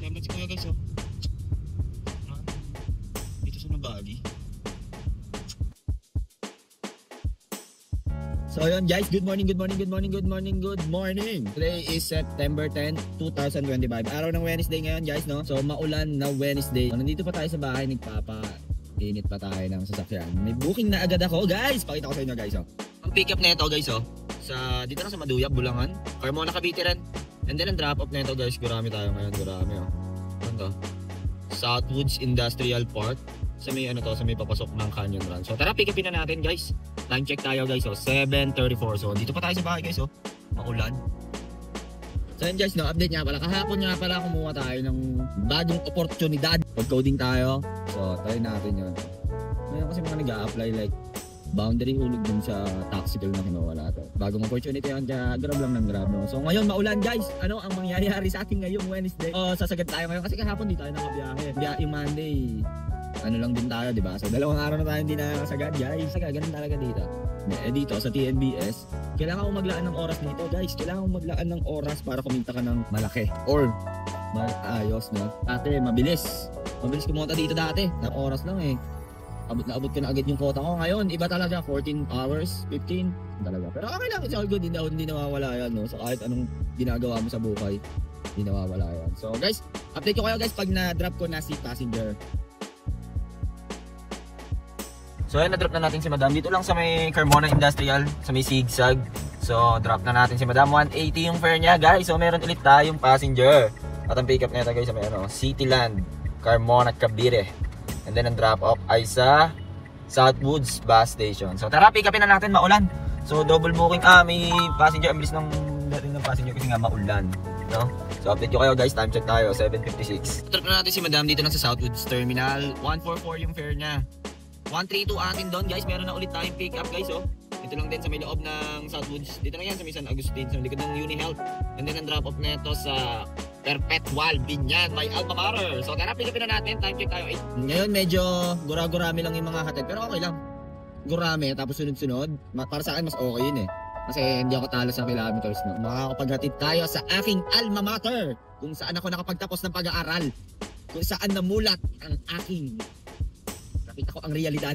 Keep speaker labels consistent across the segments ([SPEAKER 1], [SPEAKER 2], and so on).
[SPEAKER 1] Siyempre si Kuya guys, oh. Dito sa Nabali. So yun guys, good morning. Today is September 10, 2025. Araw ng Wednesday ngayon guys, no? So maulan na Wednesday. So, nandito pa tayo sa bahay, nagpapa-init pa tayo ng sasakyan. May booking na agad ako guys. Pakita ko sa inyo guys, oh. Ang pick up na ito guys, oh. Dito lang sa Maduyab, Bulangan. Carmona, Cavite rin. And then ang drop off na ito guys, gurami tayo ngayon, gurami, oh. Ano to? Southwoods Industrial Park. Sa may sa may papasok ng Canyon Run. So tara, pick upin na natin guys. Time check tayo guys, oh, 7:34. So dito pa tayo sa bahay guys, oh. Maulan. So yun guys, no, update nga pala. Kahapon nga pala kumuha tayo ng bagong oportunidad. Pag-coding tayo. So try natin yun. Ngayon kasi mga nag-a-apply like boundary hulog dun sa taxi na kinuha natin. Bagong opportunity yan, kaya grab lang ng grab, no? So ngayon maulan guys. Ano ang mangyayari sa atin ngayong Wednesday? Sasagad tayo ngayon kasi kahapon di tayo nakabiyahe. Biyahe Monday. Ano lang din tayo, di ba? So dalawang araw na tayo hindi nakasagad guys. Saka ganun talaga dito. Dito sa TNBS, kailangan mo maglaan ng oras dito guys. Kailangan mo maglaan ng oras para kumita ka ng malaki or ayos, no? Dati mabilis kumunta dito dati. Ng oras lang eh. Abot ka na agad yung quota ko. Ngayon iba talaga, 14 hours, 15 talaga. Pero okay lang, it's all good. Hindi nawawala yan, no? So kahit anong ginagawa mo sa buhay, hindi nawawala yan. So guys, update ko kayo guys pag na-drop ko na si passenger. So ayun, na-drop na natin si Madam. Dito lang sa may Carmona Industrial, sa may Sigsag. So drop na natin si Madam. 180 yung fare niya guys. So meron ulit tayong passenger. At ang pick up nito guys sa may Cityland, Carmona, Cavite. And then ang drop off ay sa Southwoods Bus Station. So tara, pick upin na natin, maulan. So double booking. May passenger. Ang bilis ng dating ng passenger kasi nga maulan, no? So update ko kayo guys. Time check tayo, 7:56. Drop na natin si Madam dito lang sa Southwoods Terminal. 144 yung fare niya. 132 atin doon guys. Meron na ulit tayong pick up guys, oh. Ito lang din sa may loob ng Southwoods. Dito lang yan sa may San Agustin, sa likod ng UniHealth. And then ang drop off na ito sa Perpetual Binyan, may Alma Mater. So tara, pick upin na natin. Time check tayo 8. Ngayon medyo gurami lang yung mga hatid, pero okay lang. Gurami tapos sunod-sunod. Para sa akin mas okay yun eh. Kasi hindi ako talo sa kilometers, no. Makakapaghatid tayo sa aking Alma Mater, kung saan ako nakapagtapos ng pag-aaral, kung saan namulat ang aking, nakita ko ang realidad.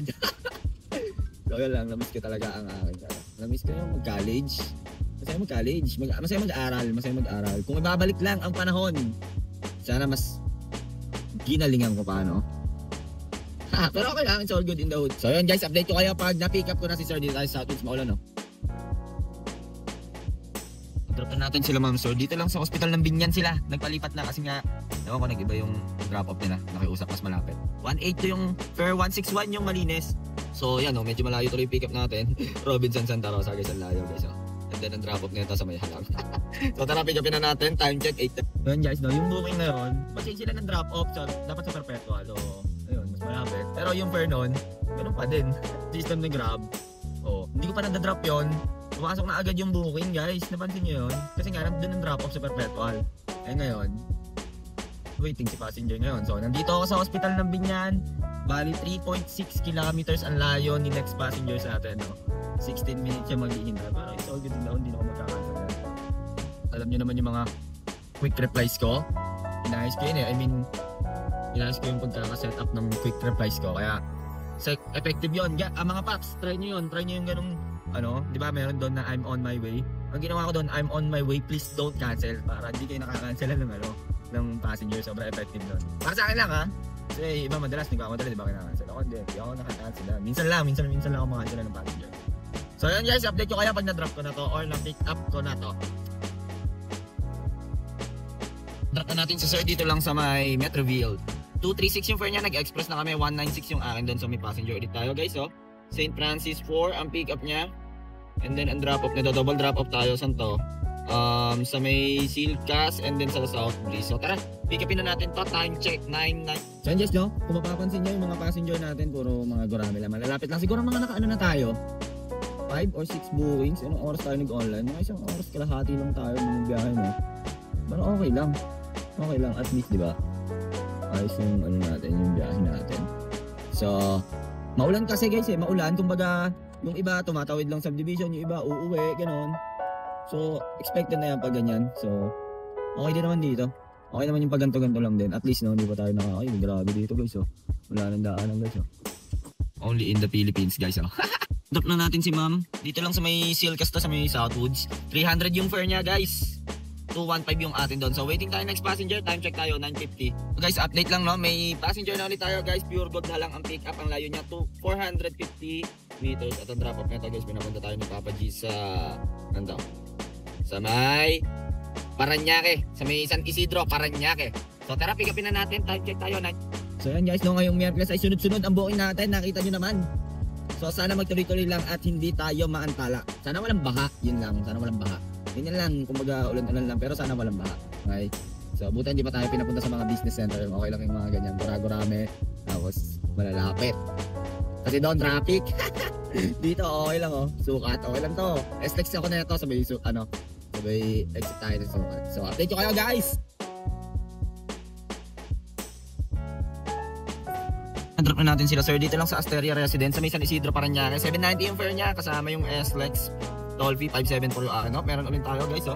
[SPEAKER 1] So yun lang, namiss ko talaga ang aking. Namiss ko yung mag-college. Masaya mag-college, masaya mag-aral. Kung ibabalik lang ang panahon, sana mas ginalingan ko pa, no? Pero okay lang, it's all good in the hood. So yun guys, update ko kayo pag na-pick up ko na si Sir dito tayo sa Southwoods, maulan, no? Drop na natin sila, ma'am. So dito lang sa hospital ng Binyan sila. Nagpalipat na kasi nga, ewan ko, nag-iba yung drop off nila. Nakiusap, mas malapit. 182 yung fare, 161 yung Malinis. So yan, no, medyo malayo tuloy yung pick up natin. Robinson Santa Rosa guys, ang layo guys, oh. And then ang drop off nito sa may Halang. So tara, pick upin na natin. Time check 8. Yun guys, no, yung booking na yun, kasi sila ng drop off, so dapat sa Perpetual, so ayun, mas malapit. Pero yung fare nun, meron pa din system ng Grab. Hindi ko pa na-drop yun. Pumasok na agad yung booking guys, napansin nyo yun? Kasi nga nandun ang drop off sa Perpetual. Ngayon, waiting si passenger ngayon. So nandito ako sa hospital ng Binyan. Bali 3.6 kilometers ang layo ni next passenger sa atin, no? 16 minutes siya maghihintay. Pero it's all good din daw, hindi na ako magkakansel. Alam nyo naman yung mga quick replies ko. Inayos ko yun eh. Inayos ko yung pagkaka-set up ng quick replies ko. Kaya effective yun. Mga paps, try nyo yun. Try nyo yung ganung, di ba meron doon na I'm on my way. Ang ginawa ko doon, I'm on my way, please don't cancel. Para hindi kayo nakakancel ng passenger. Sobrang effective doon. Para sa akin lang, ha. Kasi iba madalas, nagkamadala, di ba kinakancel? Ako hindi ako nakakancel. Minsan lang ako makancel ng passenger. So yun guys, update ko kaya pag na-drop ko na to or na-pick up ko na to. Drop na natin si Sir dito lang sa may Metroville. 236 yung fare niya, nag-express na kami. 196 yung akin doon, so may passenger ulit tayo guys, oh. St. Francis 4 ang pick up niya. And then ang drop off nito, double drop off tayo. Saan to? Sa may Silcas and then sa South Breeze. So tara, pick upin na natin to. Time check 9:09. So just no, kung mapapansin nyo yung mga passenger natin, puro mga gurami lang. Malalapit lang siguro mga nakaano na tayo, 5 or 6 bookings. Anong oras tayo nag-online? Mga isang oras kalahati lang tayo ng biyahe, no? Pero okay lang at least, di ba? Ayos yung natin, yung biyahe natin. So maulan kasi guys, maulan. Kumbaga yung iba tumatawid lang subdivision, yung iba uuwi, ganon. So expected na yan pag ganyan. So okay din naman dito. Okay naman yung paganto-ganto lang din. At least no, hindi pa tayo ay grabe dito guys oh. Wala nang daanan guys oh. Only in the Philippines guys oh. Drop na natin si ma'am. Dito lang sa may Silcasta sa may Southwoods. 300 yung fare niya guys. 215 yung atin doon. So waiting tayo next passenger. Time check tayo 9:50. So guys, update lang no. May passenger na ulit tayo guys. Pure gold na lang ang pick up. Ang layo niya to 450 meters. At ang drop off nito guys, pinapunta tayo ni Papa G sa sa may Paranaque. Sa may San Isidro, Paranaque. So tara, pick upin na natin. Time check tayo 9. So yan guys, no, ngayong Miyerkules ay sunod-sunod ang booking natin. Nakita nyo naman. So sana magtuloy-tuloy lang at hindi tayo maantala. Sana walang baha, yun lang. Sana walang baha. Yun lang, kumbaga ulan-ulan lang, pero sana walang baha. Okay? So buta hindi pa tayo pinapunta sa mga business center. Okay lang yung mga ganyan. Gurami. Tapos malalapit. Kasi doon traffic. Dito okay lang oh. Sukat, okay lang to. SLEX ako na ito sa may sabay exit tayo ng sukat. So update ko kayo guys. Drop na natin sila sir dito lang sa Asteria Residence sa may San Isidro Paranaque. 790 yung fare niya kasama yung SLEX. Toll fee 574 yung akin. No? Meron ulit tayo guys oh.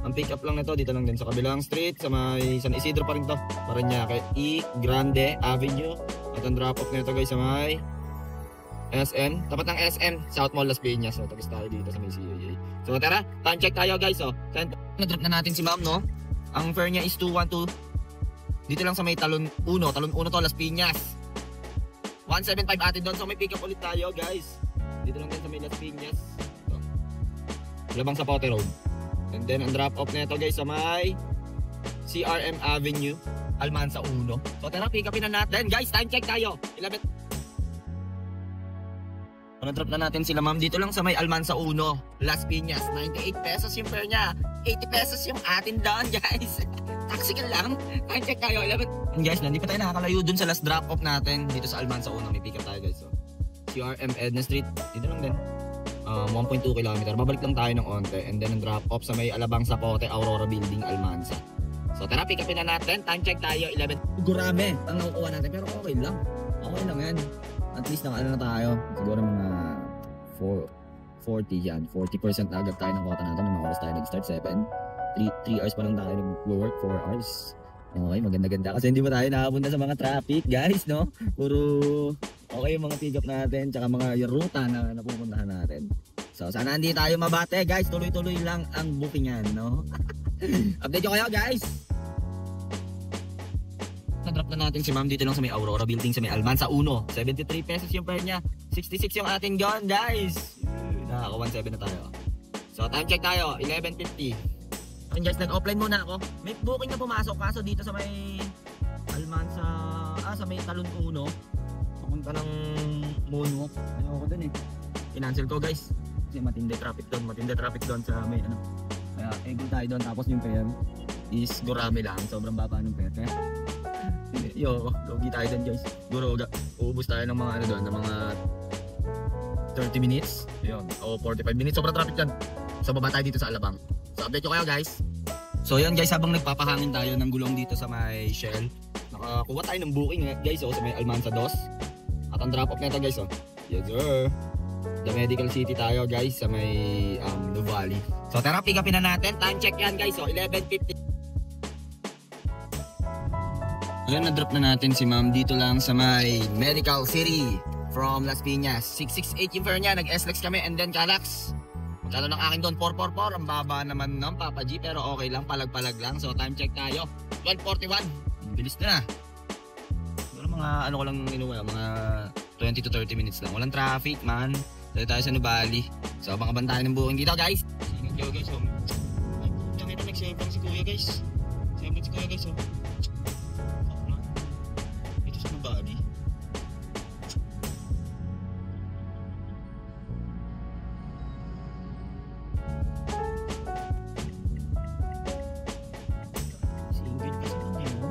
[SPEAKER 1] Ang pick up lang nito dito lang din sa kabilang street sa may San Isidro pa rin to. Paranaque E Grande Avenue. At ang drop off nito guys sa may SM. Tapat ng SM South Mall Las Piñas. So tapos tayo dito sa may CAA. So tara, time check tayo guys oh. Na-drop na natin si ma'am no. Ang fare niya is 212. Dito lang sa may Talon 1 to Las Piñas. 175 atin doon. So may pick up ulit tayo guys. Dito lang din sa may Las Piñas. So, labang sa Pote Road. And then ang drop off nito guys sa may CRM Avenue Almansa 1. So tara, pick upin na natin guys. Time check tayo 11. Na-drop na natin sila ma'am. Dito lang sa may Almansa 1 Las Piñas. 98 pesos yung fare niya. 80 pesos yung atin doon guys. Taxi ka lang. Time check tayo 11. And guys, hindi pa tayo nakakalayo dun sa last drop off natin. Dito sa Almansa 1 may pick up tayo guys. So, CRM Edna Street. Dito lang din. 1.2 km. Babalik lang tayo ng onte. And then ang drop off sa may Alabang Sapote Aurora Building Almansa. So tara, pick upin na natin. Time check tayo 11. Gurame ang nakukuha natin. Pero okay lang. Okay lang yan. At least na tayo. Siguro mga 40 yan. 40% na agad tayo ng quota natin. Nung oras tayo nag-start 7. 3 hours pa lang tayo nag-work. 4 hours. Okay, maganda-ganda. Kasi hindi pa tayo nakapunta sa mga traffic, guys, no? Puro okay yung mga pick up natin. Tsaka mga ruta na napupuntahan natin. So, sana hindi tayo mabate, guys. Tuloy-tuloy lang ang bookingan, no? Update ko kayo, guys. Na-drop na natin si ma'am dito lang sa may Aurora Building sa may Almansa 1. 73 pesos yung fare niya. 66 yung ating gun, guys. Nakaka 1.7 na tayo. So time check tayo, 11:50. And guys, nag-offline muna ako. May booking na pumasok kaso dito sa may Almansa, sa may Talon 1. Papunta ng Moonwalk. Ano ko dun eh. Kinancel ko guys. Kasi matindi traffic doon sa may ano. Kaya egol tayo doon tapos yung fare is gurami lang. Sobrang baba ng fare. Logi tayo doon guys. Siguro uubos tayo ng mga ano doon, ng mga 30 minutes. Ayun, o 45 minutes. Sobrang traffic dyan. So baba tayo dito sa Alabang. So update ko kayo guys. So yan guys, habang nagpapahangin tayo ng gulong dito sa may Shell, nakakuha tayo ng booking guys sa may Almansa 2. At ang drop off nito guys yes sir. The Medical City tayo guys sa may Nuvali. So tara, pick upin na natin. Time check yan guys. So 11:50. Ayan, na-drop na natin si ma'am dito lang sa may Medical City from Las Piñas. 668 yung fare niya. Nag-SLEX kami and then Calax. Magkano ng akin doon? 444. Ang baba naman ng Papa G pero okay lang. Palag-palag lang. So time check tayo. 12:41. Bilis na. Pero mga ano ko lang inuwi. Mga 20 to 30 minutes lang. Walang traffic man. Dito tayo sa Nubali. So baka tayo ng booking dito guys. Ingat kayo guys. Tangin na nag-save lang si kuya guys. Save lang si kuya guys. Body. Single kasi hindi mo.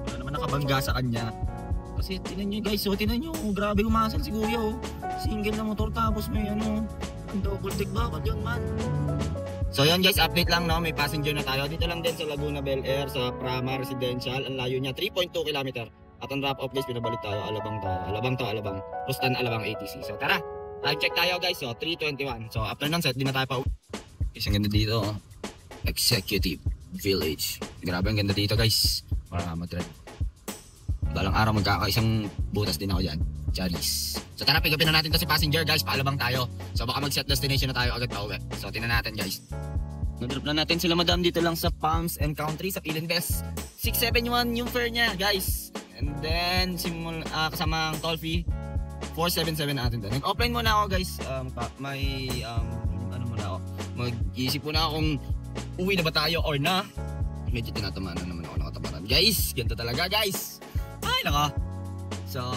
[SPEAKER 1] Wala naman nakabangga sa kanya. Kasi tinan nyo guys, tinan nyo, grabe umasal si kuya Single na motor tapos may ang double tick bakit yun man. So yun guys, update lang no, may passenger na tayo. Dito lang din sa Laguna Bel Air sa Prama Residential. Ang layo niya 3.2 km. At ang drop off guys, pinabalik tayo. Alabang. Rustan Alabang ATC. So tara, Time check tayo guys, so 3:21. So after ng set, di na tayo pa uwi. Isang ganda dito, oh. Executive Village. Grabe ang ganda dito guys. Para mag-trend. Balang araw magkakaisang butas din ako dyan. Charis. So tara, pick upin na natin to si passenger guys. Paalabang tayo. So baka mag-set destination na tayo agad pa uwi. So tingnan natin guys. Nag-drop na natin sila madam dito lang sa Palms and Country sa Pilinvest. 671 yung fare niya guys. And then kasamang toll fee 477 natin doon. Nag-offline muna ako guys. Ano muna ako. Mag-iisip muna akong uwi na ba tayo or na. Medyo tinatamaan na naman ako nakatabaran. Guys, ganito talaga guys. Ay naka. So,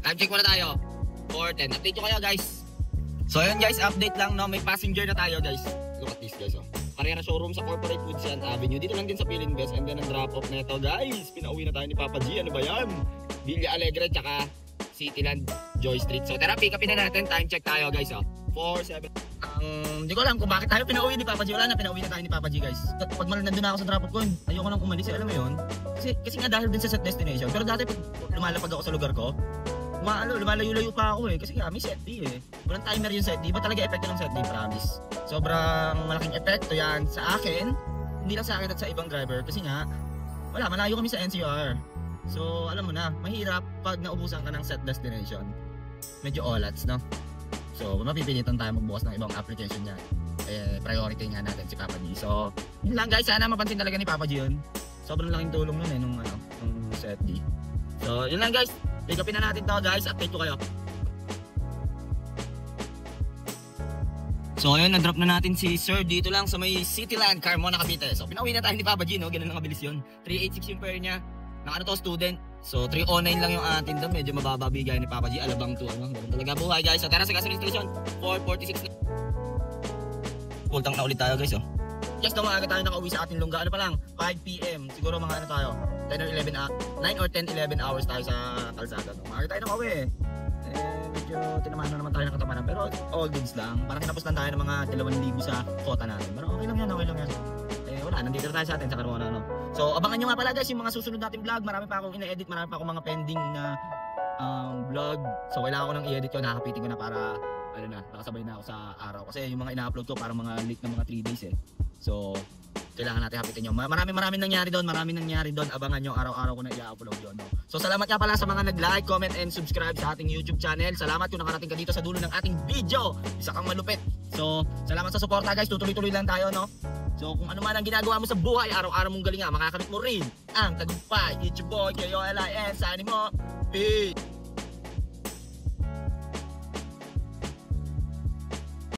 [SPEAKER 1] time check muna tayo. 4:10. Update ko kayo guys. So yun guys, update lang no. May passenger na tayo guys. Look at this guys oh. Karera showroom sa Corporate Foods yan Avenue. Dito lang din sa Pilinvest. And then ang drop off na ito guys. Pinauwi na tayo ni Papa G. Ano ba yan? Villa Alegre tsaka Cityland Joy Street. So tara, pick upin na natin. Time check tayo guys oh. 4:07. Hindi ko alam kung bakit tayo pinauwi ni Papa G. Wala na, pinauwi na tayo ni Papa G guys. Pag nandun na ako sa drop off ko, ayoko nang umalis. Alam mo yun? Kasi nga dahil din sa set destination. Pero dati pag lumalapag ako sa lugar ko, lumalayo-layo pa ako eh. Kasi nga may set D eh. Walang timer yung set D. Ba talaga epekto ng set D? Promise. Sobrang malaking epekto yan sa akin. Hindi lang sa akin at sa ibang driver. Kasi nga, malayo kami sa NCR. So alam mo na, mahirap pag naubusan ka ng set destination. Medyo olats no? So mapipilitan tayo magbukas ng ibang application niya. Priority nga natin si Papa G. So yun lang guys, sana mapansin talaga ni Papa G yun. Sobrang laking tulong nun eh nung set D. So yun lang guys, pick upin na natin to guys, update ko kayo. So ayun, na-drop na natin si Sir dito lang sa may Cityland, Carmona, Cavite. So pinauwi na tayo ni Papa G no, ganun lang kabilis yun. 386 yung fare niya. Ng student. So 309 lang yung atin doon, medyo mababa bigay ni Papa G, alabang to ano. Ganun talaga buhay guys. So tara sa gasoline station, 446 na. Full tank na ulit tayo guys oh. Yes, na maaga tayo nakauwi sa ating lungga. Ano pa lang, 5 PM. Siguro mga ano tayo, 10 or 11 9 or 10, 11 hours tayo sa kalsada. Maaga tayo nakauwi medyo tinamaan na naman tayo ng katamaran. Pero all goods lang. Parang kinapos lang tayo ng mga 2,000 sa quota natin. Pero okay lang yan, okay lang yan. Wala, nandito na tayo sa atin sa Carmona no. So abangan nyo nga pala guys yung mga susunod nating vlog. Marami pa akong ina-edit, marami pa akong mga pending na vlog. So kailangan ko nang i-edit ko, nakakapitin ko na para nakasabay na ako sa araw. Kasi yung mga ina-upload ko parang mga late na mga 3 days eh. So kailangan natin hapitin nyo. Maraming nangyari doon, Abangan nyo, araw-araw ko na i-upload yun no? So salamat nga pala sa mga nag-like, comment and subscribe sa ating YouTube channel. Salamat kung nakarating ka dito sa dulo ng ating video. Isa kang malupit. So salamat sa suporta guys, tutuloy-tuloy lang tayo no. So kung ano man ang ginagawa mo sa buhay, araw-araw mong galingan, makakamit mo rin ang tagumpay. It's your boy, K-O-L-I-N, sani mo. Peace!